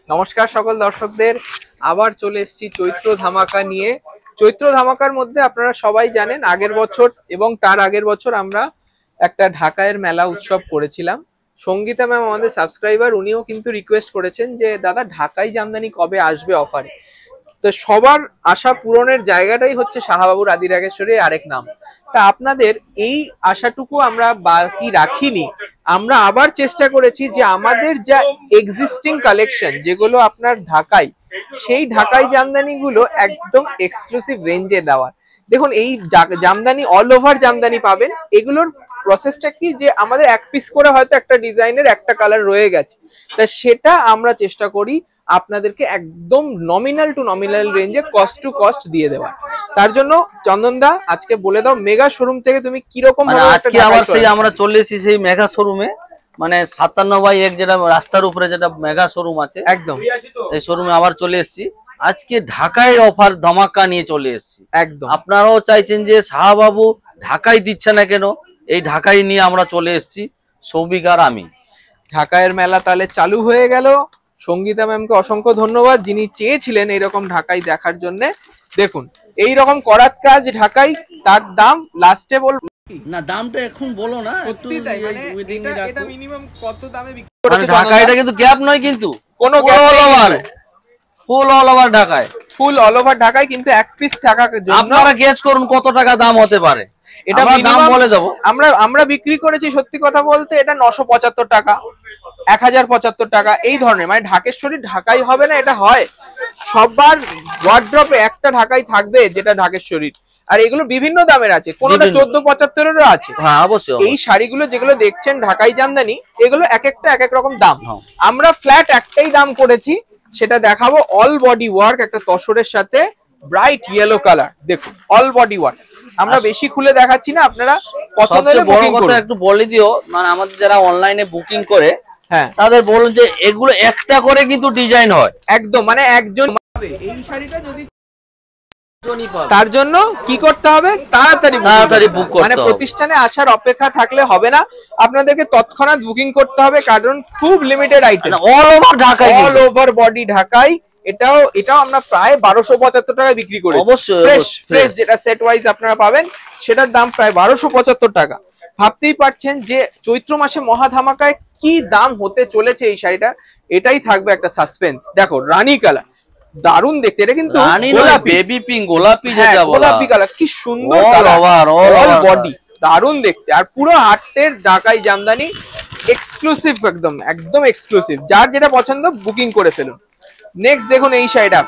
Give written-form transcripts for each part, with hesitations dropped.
নমস্কার সকল দর্শকদের, আবার চলে এসেছি চৈত্র ধামাকা নিয়ে। চৈত্র ধামাকার মধ্যে আপনারা সবাই জানেন আগের বছর এবং তার আগের বছর আমরা একটা ঢাকায়ের মেলা উৎসব করেছিলাম। সঙ্গীতা ম্যাম আমাদের সাবস্ক্রাইবার, উনিও কিন্তু রিকোয়েস্ট করেছেন যে দাদা ঢাকাই জামদানি কবে আসবে অফারে। তো সবার আশা পূরণের জায়গাটাই হচ্ছে শাহবাবুর আদি রাগেশ্বরীর আরেক নাম। তা আপনাদের এই আশাটুকু আমরা বাকি রাখিনি, আমরা আবার চেষ্টা করেছি যে আমাদের যা এক্সিস্টিং কালেকশন যেগুলো আপনার ঢাকায়, সেই ঢাকাই জামদানি গুলো একদম এক্সক্লুসিভ রেঞ্জে দেওয়ার। দেখুন এই জামদানি অল ওভার জামদানি পাবেন। এগুলোর প্রসেসটা কি যে আমাদের এক পিস করে হয়তো একটা ডিজাইনের একটা কালার রয়ে গেছে, তা সেটা আমরা চেষ্টা করি আপনাদেরকে একদম নমিনাল টু নমিনাল রেঞ্জে কস্ট টু কস্ট দিয়ে দেওয়া। তার জন্য চন্দনদা আজকে বলে দাও মেগা শোরুম থেকে তুমি কিরকম আজকে আবার সেই আমরা চলে এসেছি সেই মেগা শোরুমে, মানে 57/1 যেটা রাস্তার উপরে যেটা মেগা শোরুম আছে, একদম এই শোরুমে আবার চলে এসেছি। আজকে ঢাকায় অফার ধামাকা নিয়ে চলে এসেছি। একদম আপনারাও চাইছেন যে শাহবাবু ঢাকায় দিচ্ছে না কেন, এই ঢাকায় নিয়ে আমরা চলে এসেছি। সৌভিক আর আমি। ঢাকায়ের মেলা তাহলে চালু হয়ে গেল। সঙ্গীতা ম্যামকে অসংখ্য ধন্যবাদ, যিনি চেয়েছিলেন এইরকম ঢাকাই দেখার জন্য। দেখুন এইরকম করাত কাজ ঢাকাই, তার দাম লাস্টে বলবো না, দামটা এখন বলো না। সত্যি তাই, মানে এটা মিনিমাম কত দামে বিক্রি করছে ঢাকাইটা? কিন্তু গ্যাপ নয়, কিন্তু কোনো গ্যাপ নেই, ফুল অল ওভার ঢাকায়, ফুল অল ওভার ঢাকায়। কিন্তু এক পিস থাকার জন্য আপনারা গেস করুন কত টাকা দাম হতে পারে। এটা দাম বলে দেবো। আমরা বিক্রি করেছি সত্যি কথা বলতে এটা 975 টাকা, 1075 টাকা, এই ধরনের। মানে ঢাকেশ্বরী ঢাকাই হবে না, এটা হয় সবার ওয়ার্ড্রপে একটা ঢাকাই থাকবে যেটা ঢাকেশ্বরীর। আর এগুলো বিভিন্ন দামের আছে, কোনটা 1475-এরও আছে। হ্যাঁ অবশ্যই। এই শাড়িগুলো যেগুলো দেখছেন ঢাকাই জামদানি, এগুলো এক একটা এক এক রকম দাম। আমরা ফ্ল্যাট একটাই দাম করেছি, সেটা দেখাবো। অল বডি ওয়ার্ক, একটা তসরের সাথে ব্রাইট ইয়েলো কালার। দেখুন অল বডি ওয়ার্ক, আমরা বেশি খুলে দেখাচ্ছি না, আপনারা পছন্দ হলে বুকিং করুন। একটু বলে দিও, মানে আমাদের যারা অনলাইনে বুকিং করে, হ্যাঁ তাদের বলুন যে এগুলো একটা করে কিন্তু ডিজাইন হয়, একদম মানে একজন পাবে এই শাড়িটা। যদি তার জন্য কি করতে হবে, তাড়াতাড়ি বুক করতে হবে। মানে প্রতিষ্ঠানে আসার অপেক্ষা থাকলে হবে না, আপনাদেরকে তৎক্ষণাৎ বুকিং করতে হবে, কারণ খুব লিমিটেড আইটেম। অল ওভার ঢাকাই, অল ওভার বডি ঢাকাই। এটাও আমরা প্রায় 1275 টাকায় বিক্রি করি। অবশ্যই ফ্রেশ যেটা সেট ওয়াইজ আপনারা পাবেন, সেটার দাম প্রায় 1275 টাকা। ভাবতেই পারছেন যে চৈত্র মাসে মহা ধামাকায় কি দাম হতে চলেছে এই শাড়িটা, এটাই থাকবে একটা সাসপেন্স। দেখো রানী কালার, দারুন দেখতে। এটা কিন্তু বেবি পিঙ্ক, গোলাপি যেটা বলা, গোলাপি কালার, কি সুন্দর কালার, অল বডি দারুন দেখতে। আর পুরো হাটের ঢাকাই জামদানি এক্সক্লুসিভ, একদম একদম এক্সক্লুসিভ। যার যেটা পছন্দ বুকিং করে ফেলুন। নেক্সট দেখুন এই শাড়িটা,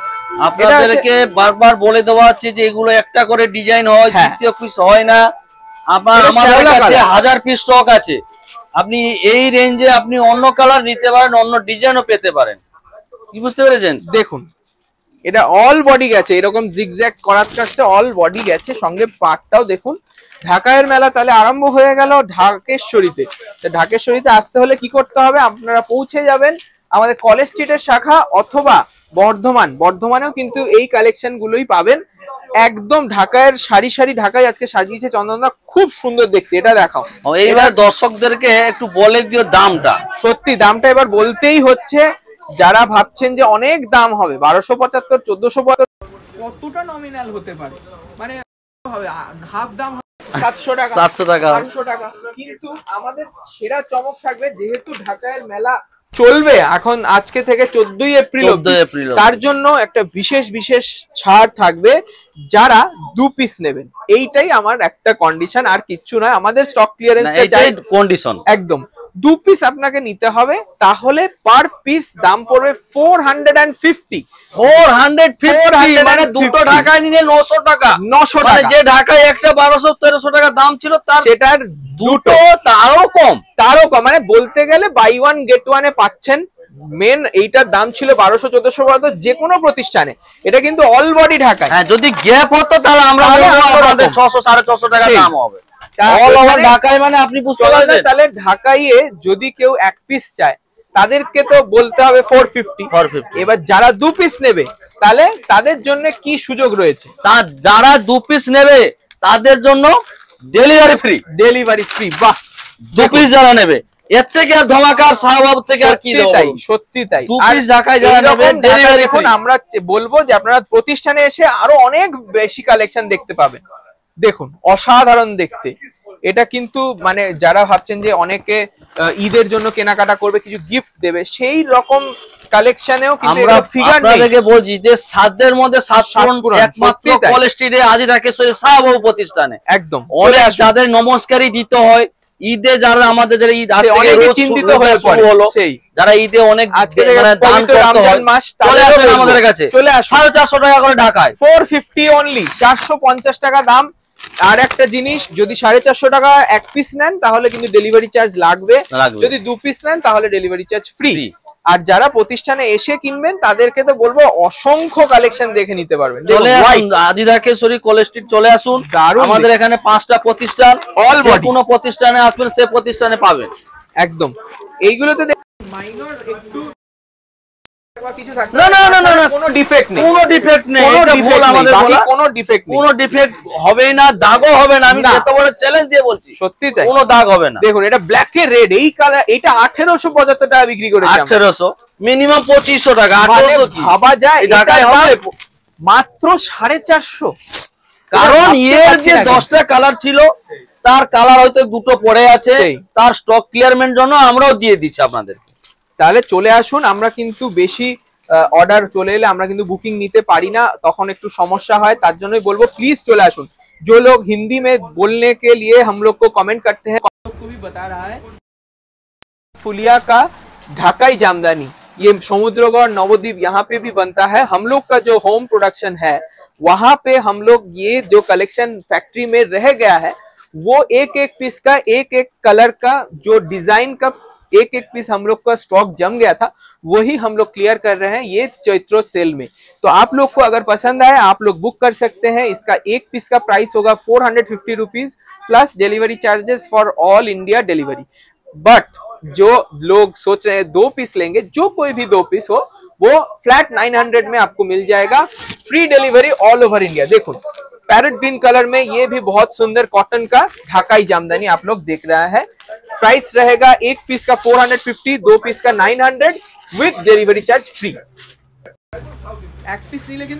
আপনাদেরকে বারবার বলে দেওয়া হচ্ছে যে এগুলো একটা করে ডিজাইন হয়, দ্বিতীয় পিস হয় না। আমাদের কাছে 1000 পিস স্টক আছে। আপনি এই রেঞ্জে আপনি অন্য কালার নিতে পারেন, অন্য ডিজাইনও পেতে পারেন। কি বুঝতে পেরেছেন? দেখুন এটা অল বডি গেছে, এরকম জিগজ্যাগ করার কাজটা অল বডি গেছে, সঙ্গে পাটটাও দেখুন। ঢাকায়ের মেলা তাহলে আরম্ভ হয়ে গেল ঢাকেশ্বরীতে। ঢাকেশ্বরীতে আসতে হলে কি করতে হবে, আপনারা পৌঁছে যাবেন আমাদের কলেজ স্ট্রিটের শাখা, অথবা বর্ধমানেও কিন্তু এই কালেকশন গুলোই পাবেন। একদম ঢাকায়ের সারি সারি ঢাকায় আজকে সাজিয়েছে চন্দনদা, খুব সুন্দর দেখতে। এটা দেখাও, এইবার দর্শকদেরকে একটু বলে দিও দামটা। সত্যি দামটা এবার বলতেই হচ্ছে, যারা ভাবছেন যে অনেক দাম হবে 1275, 1475, কতটা নমিনাল হতে পারে, মানে হবে হাফ দাম 700 টাকা, 700 টাকা, 800 টাকা। কিন্তু আমাদের সেরা চমক থাকবে, যেহেতু ঢাকায়ের মেলা চলবে এখন আজকে থেকে 14 এপ্রিল, তার জন্য একটা বিশেষ ছাড় থাকবে যারা 2 পিস নেবেন। এইটাই আমার একটা কন্ডিশন, আর কিচ্ছু নয়। আমাদের স্টক ক্লিয়ারেন্সটা চাই, কন্ডিশন একদম। 2 পিস আপনাকে নিতে হবে, তাহলে পার পিস দাম পড়বে 450। মানে দুটো ঢাকায় নিলে 900 টাকা। 900 টাকা, যে ঢাকায় একটা 1200-1300 টাকা দাম ছিল, তার সেটার দুটো তারও কম। মানে বলতে গেলে বাই ওয়ান গেট ওয়ানে পাচ্ছেন। মেন এইটার দাম ছিল 1200-1400 যে কোনো প্রতিষ্ঠানে, এটা কিন্তু অল বডি ঢাকায়। হ্যাঁ, যদি গ্যাপ হতো তাহলে আমরা 600-650 টাকা দাম হবে। অল ওভার ঢাকায় মানে আপনি বুঝতে পারছেন। তাহলে ঢাকাইয়ে যদি কেউ এক পিস চায়, তাদেরকে তো বলতে হবে 450। এবার যারা 2 পিস নেবে, তাহলে তাদের জন্য কি সুযোগ রয়েছে? যারা 2 পিস নেবে তাদের জন্য ডেলিভারি ফ্রি। বাহ, 2 পিস যারা নেবে এর থেকে আর ধমাকার শাহবাব থেকে আর কি দেব? সত্যি তাই। দু পিস ঢাকায় যারা নেবেন ডেলিভারি এখন আমরা বলবো যে আপনারা প্রতিষ্ঠানে এসে আরো অনেক বেশি কালেকশন দেখতে পাবেন। দেখুন অসাধারণ দেখতে। এটা কিন্তু মানে যারা ভাবছেন যে অনেকে ঈদের জন্য কেনাকাটা করবে, কিছু গিফট দেবে, সেই রকম কালেকশনেও কিন্তু আমরা ফিগার নেই। আপনাদেরকে বলছি যে সাধ্যের মধ্যে সাত পূরণ একমাত্র কোয়ালিটিতে আজি রাকেশ্বরী শাহবাবু প্রতিষ্ঠানে। একদম অনেক যাদের নমস্কারই দিতে হয় ঈদে, যারা আমাদের যারা ঈদ আজ থেকে রোজ চিন্তিত হয়ে শুরু হলো, সেই যারা ঈদে অনেক আজকে দান করতে হয় মাস চলে আসেন আমাদের কাছে, চলে আসুন। 450 টাকা করে ঢাকায় 450 অনলি, 450 টাকা দাম। আর একটা জিনিস, যদি 450 টাকা এক পিস নেন তাহলে কিন্তু ডেলিভারি চার্জ লাগবে, যদি 2 পিস নেন তাহলে ডেলিভারি চার্জ ফ্রি। আর যারা প্রতিষ্ঠানে এসে কিনবেন তাদেরকে তো বলবো অসংখ্য কালেকশন দেখে নিতে পারবেন। চলে আসুন আদি রাকেশ্বরী কলেজ স্ট্রিট, চলে আসুন। আমাদের এখানে 5টা প্রতিষ্ঠান, অল বডি কোনো প্রতিষ্ঠানে আসবেন সে প্রতিষ্ঠানে পাবেন। একদম এইগুলোতে মাইনর একটু কিছু থাকবে না না না না না, কোনো ডিফেক্ট নেই, কোনো ডিফেক্ট নেই, এটা ভুল আমাদের বলা, কোনো ডিফেক্ট নেই, কোনো ডিফেক্ট হবেই না, দাগও হবে না। আমি এত বড় চ্যালেঞ্জ দিয়ে বলছি, সত্যি তাই, কোনো দাগ হবে না। দেখুন এটা ব্ল্যাক এর রেড, এই কালার, এটা 1875 টাকা বিক্রি করেছি। 1800 মিনিমাম 2500 টাকা। 1800 কি ভাবা যায়? ঢাকায় হবে মাত্র 450। কারণ এর যে 10টা কালার ছিল তার কালার হয়তো দুটো পড়ে আছে, তার স্টক ক্লিয়ারমেন্ট জন্য আমরাও দিয়ে দিচ্ছি আপনাদের। তাহলে চলে আসুন। আমরা কিন্তু বেশি অর্ডার চলে এলে আমরা কিন্তু বুকিং নিতে পারি না, তখন একটু সমস্যা হয়, তার জন্যই বলবো প্লিজ চলে আসুন। जो लोग हिंदी में बोलने के लिए हम लोग को कमेंट करते हैं, को भी बता रहा है फुलिया का ढाकाई जामदानी, ये समुद्रगढ़ नवद्वीप यहाँ पे भी बनता है। हम लोग का जो होम प्रोडक्शन है वहां पे हम लोग ये जो कलेक्शन फैक्ट्री में रह गया है वो एक एक पीस का, एक एक कलर का, जो डिजाइन का एक एक पीस हम लोग का स्टॉक जम गया था, वही हम लोग क्लियर कर रहे हैं ये चैत्र सेल में। तो आप लोग को अगर पसंद आए आप लोग बुक कर सकते हैं। इसका एक पीस का प्राइस होगा 450 rupees plus delivery charges for all India delivery. But जो लोग सोच रहे हैं 2 पीस लेंगे, जो कोई भी 2 पीस हो, वो फ्लैट 900 में आपको मिल जाएगा, free delivery all over India. देखो पैरेट ग्रीन कलर में ये भी बहुत सुंदर कॉटन का ढाकाई जामदानी आप लोग देख रहा है। प्राइस रहेगा एक पीस का 450, 2 पीस का 900 विद डिलीवरी चार्ज फ्री। एक पीस नहीं लेकिन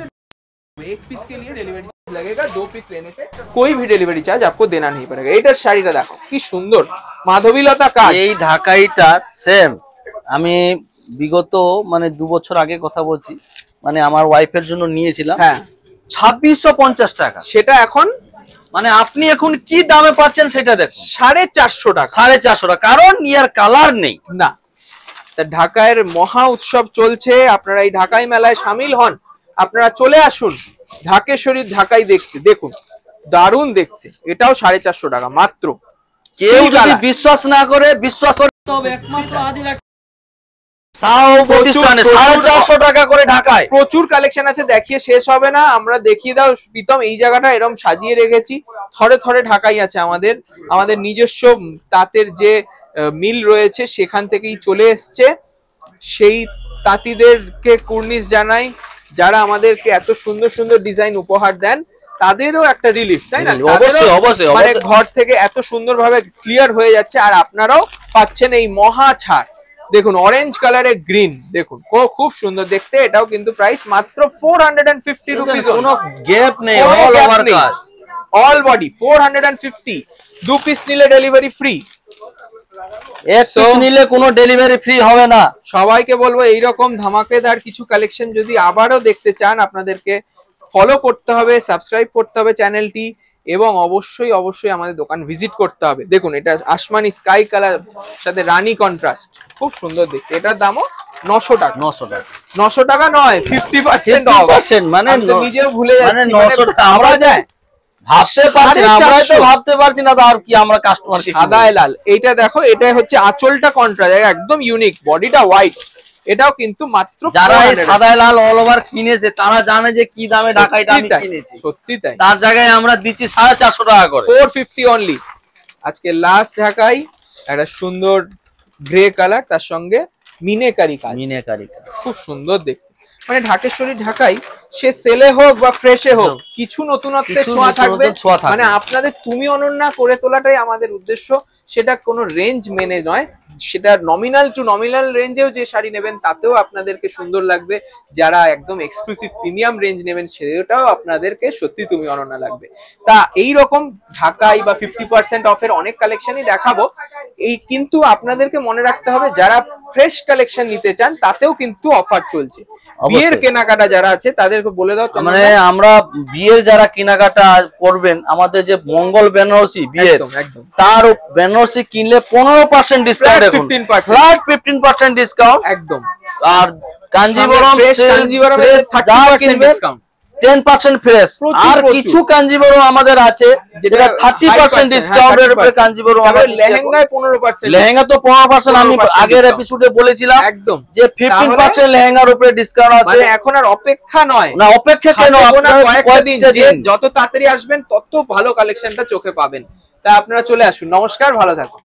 एक पीस के लिए डिलीवरी चार्ज लगेगा, 2 पीस लेने से कोई भी डिलीवरी चार्ज आपको देना नहीं पड़ेगा। एटार শাড়িটা দেখো কি সুন্দর মাধবীলতা কাজ। এই ঢাকাইটা সেম আমি বিগত মানে 2 বছর আগে কথা বলছি, মানে আমার ওয়াইফের জন্য নিয়েছিলাম। হ্যাঁ 2650 টাকা, সেটা এখন মানে আপনি এখন কি দামে পাচ্ছেন সেটা দেখুন, 450 টাকা। 450 টাকা, কারণ ইয়ার কালার নেই না। তা ঢাকার মহা উৎসব চলছে, আপনারা এই ঢাকাই মেলায় শামিল হন, আপনারা চলে আসুন ঢাকেশ্বরীর ঢাকাই দেখতে। দেখুন দারুণ দেখতে, এটাও 450 টাকা মাত্র। কেউ যদি বিশ্বাস না করে, বিশ্বাস করতে হবে একমাত্র আদি প্রতিষ্ঠানে 450 টাকা করে ঢাকায়। প্রচুর কালেকশন আছে, দেখিয়ে শেষ হবে না। আমরা দেখিয়ে দাও প্রীতম, এই জায়গাটা এরকম সাজিয়ে রেখেছি, থরে থরে ঢাকাই আছে আমাদের। আমাদের নিজস্ব তাঁতের যে মিল রয়েছে সেখান থেকেই চলে এসছে। সেই তাঁতিদেরকে কুর্নিশ জানাই, যারা আমাদেরকে এত সুন্দর সুন্দর ডিজাইন উপহার দেন, তাদেরও একটা রিলিফ, তাই না? অবশ্যই অবশ্যই, মানে ঘর থেকে এত সুন্দরভাবে ক্লিয়ার হয়ে যাচ্ছে, আর আপনারাও পাচ্ছেন এই মহা ছাড়। দেখুন অরেঞ্জ কালারে গ্রিন, দেখুন খুব সুন্দর দেখতে। এটাও কিন্তু প্রাইস মাত্র 450 রুপিস, কোনো গ্যাপ নেই, অল ওভার কাজ, অল বডি 450। 2 পিস নিলে ডেলিভারি ফ্রি, এক পিস নিলে কোনো ডেলিভারি ফ্রি হবে না। সবাইকে বলবো এইরকম ধামাকেদার কিছু কালেকশন যদি আবারও দেখতে চান, আপনাদেরকে ফলো করতে হবে, সাবস্ক্রাইব করতে হবে চ্যানেলটি, এবং অবশ্যই অবশ্যই আমাদের দোকান ভিজিট করতে হবে। দেখুন এটা আসমানি স্কাই কালার সাথে রানী কন্ট্রাস্ট, খুব সুন্দর দেখতে। এটার দামও 900 টাকা। 900 টাকা, 900 টাকা নয়, 50% অফ। মানে নিজেও ভুলে যাচ্ছি, 900 টাকা আমরা যায় ভাবতে পারছি না, আমরা তো ভাবতে পারছি না, আর কি আমরা কাস্টমার কি সাদায় লাল। এইটা দেখো, এটা হচ্ছে আঁচলটা কন্ট্রাস্ট, একদম ইউনিক, বডিটা হোয়াইট। এটাও কিন্তু মাত্র, যারা এই সাদায় লাল অল ওভার কিনেছে তারা জানে যে কি দামে ঢাকাইটা আমি কিনেছি। সত্যি তাই, তার জায়গায় আমরা দিচ্ছি 450 টাকা করে, 450 অনলি। আজকে লাস্ট ঢাকাই একটা সুন্দর গ্রে কালার, তার সঙ্গে মিনেকারি কাজ, মিনেকারি খুব সুন্দর দেখতে। মানে ঢাকেশ্বরী ঢাকাই সে সেলে হোক বা ফ্রেশে হোক, কিছু নতুনত্বের ছোঁয়া থাকবে। মানে আপনাদের তুমি অনন্যা করে তোলাটাই আমাদের উদ্দেশ্য। সেটা কোনো রেঞ্জ মেনে নয়, সেটা নমিনাল টু নমিনাল রেঞ্জেও যে শাড়ি নেবেন তাতেও আপনাদেরকে সুন্দর লাগবে, যারা একদম এক্সক্লুসিভ প্রিমিয়াম রেঞ্জ নেবেন সেটাও আপনাদেরকে সত্যি তুমি অনন্যা লাগবে। তা এই রকম ঢাকাই বা 50% অফের অনেক কালেকশনই দেখাবো, এই কিন্তু আপনাদেরকে মনে রাখতে হবে যারা ফ্রেশ কালেকশন নিতে চান তাতেও কিন্তু অফার চলছে। বিয়ের কেনাকাটা যারা আছে তাদেরকে বলে দাও। মানে আমরা বিয়ের যারা কেনাকাটা করবেন, আমাদের যে মঙ্গল বেনারসি বিয়ের, একদম তার বেনারসি কিনলে 15% ডিসকাউন্ট, এখন 15% ডিসকাউন্ট একদম। আর কাঞ্জিবরম কাঞ্জিবরমের 30% ডিসকাউন্ট, 10% ফ্রেশ। আর কিছু কাঞ্জিবরম আমাদের আছে যেটা 30% ডিসকাউন্টের উপরে কাঞ্জিবরম। লেহেঙ্গায় 15%, লেহেঙ্গা তো 15% আমি আগের এপিসোডে বলেছিলাম একদম, যে 15% লেহেঙ্গার উপরে ডিসকাউন্ট আছে। মানে এখন আর অপেক্ষা নয়, না অপেক্ষা কেন, কয়েকটা দিন যত তাড়াতাড়ি আসবেন তত ভালো কালেকশনটা চোখে পাবেন। তা আপনারা চলে আসুন। নমস্কার, ভালো থাকুন।